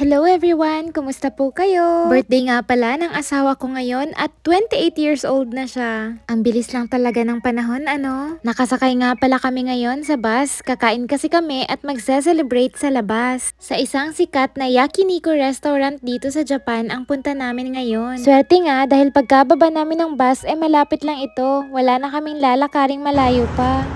Hello everyone! Kumusta po kayo? Birthday nga pala ng asawa ko ngayon at 28 years old na siya. Ang bilis lang talaga ng panahon, ano? Nakasakay nga pala kami ngayon sa bus. Kakain kasi kami at magse-celebrate sa labas. Sa isang sikat na Yakiniku restaurant dito sa Japan ang punta namin ngayon. Swerte nga dahil pagkababa namin ng bus malapit lang ito. Wala na kaming lalakaring malayo pa.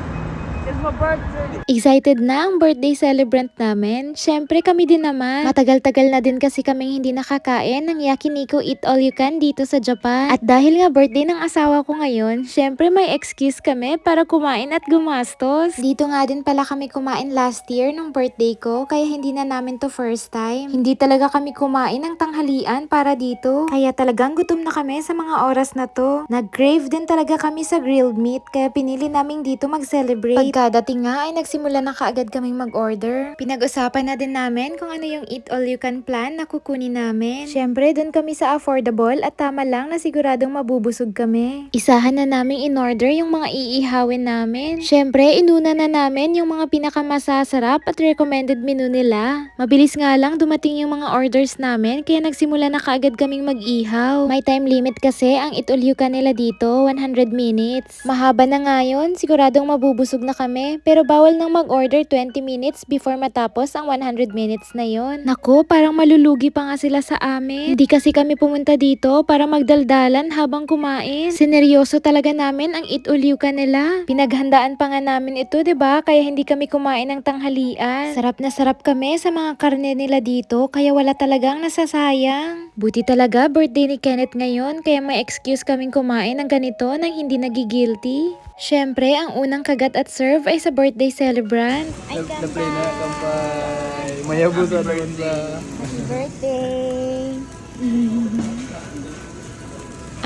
It's my birthday. Excited na ang birthday celebrant namin. Syempre kami din naman. Matagal-tagal na din kasi kaming hindi nakakain ng Yakiniku Eat All You Can dito sa Japan. At dahil nga birthday ng asawa ko ngayon, syempre may excuse kami para kumain at gumastos. Dito nga din pala kami kumain last year nung birthday ko, kaya hindi na namin to first time. Hindi talaga kami kumain ng tanghalian para dito. Kaya talagang gutom na kami sa mga oras na to. Nag-crave din talaga kami sa grilled meat, kaya pinili namin dito mag-celebrate. Pagkadating nga ay nagsimula na kaagad kaming mag-order. Pinag-usapan na din namin kung ano yung eat all you can plan na kukunin namin. Syempre, dun kami sa affordable at tama lang na siguradong mabubusog kami. Isahan na namin in-order yung mga iihawin namin. Syempre, inuna na namin yung mga pinakamasasarap at recommended menu nila. Mabilis nga lang dumating yung mga orders namin kaya nagsimula na kaagad kaming mag-ihaw. May time limit kasi ang eat all you can nila dito, 100 minutes. Mahaba na nga yun, siguradong mabubusog na kami, pero bawal nang mag-order 20 minutes before matapos ang 100 minutes na yon. Naku, parang malulugi pa nga sila sa amin. Hindi kasi kami pumunta dito para magdaldalan habang kumain. Sineryoso talaga namin ang eat all you can nila. Pinaghandaan pa nga namin ito, 'di ba? Kaya hindi kami kumain ng tanghalian. Sarap na sarap kami sa mga karne nila dito, kaya wala talagang nasasayang. Buti talaga birthday ni Kenneth ngayon, kaya may excuse kaming kumain ng ganito nang hindi nagigilty. Syempre, ang unang kagat at serve ay sa birthday celebrant. Na-play na, kampay. Mayabot sa naman sa... Happy birthday!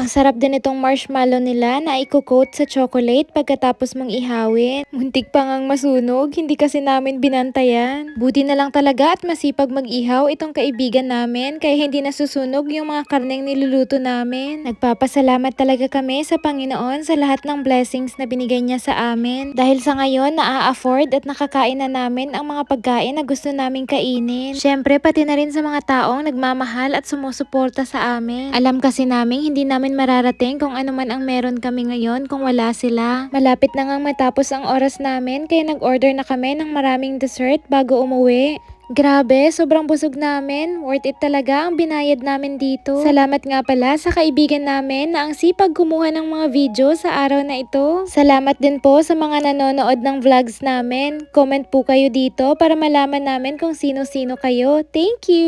Ang sarap din itong marshmallow nila na i-coat sa chocolate pagkatapos mong ihawin. Muntik pa ngang masunog, hindi kasi namin binantayan. Buti na lang talaga at masipag mag-ihaw itong kaibigan namin kaya hindi nasusunog yung mga karneng niluluto namin. Nagpapasalamat talaga kami sa Panginoon sa lahat ng blessings na binigay niya sa amin. Dahil sa ngayon, naa-afford at nakakain na namin ang mga pagkain na gusto naming kainin. Syempre, pati na rin sa mga taong nagmamahal at sumusuporta sa amin. Alam kasi namin hindi namin mararating kung ano man ang meron kami ngayon kung wala sila. Malapit na ngang matapos ang oras namin kaya nag-order na kami ng maraming dessert bago umuwi. Grabe, sobrang busog namin. Worth it talaga ang binayad namin dito. Salamat nga pala sa kaibigan namin na ang sipag kumuha ng mga video sa araw na ito. Salamat din po sa mga nanonood ng vlogs namin. Comment po kayo dito para malaman namin kung sino-sino kayo. Thank you!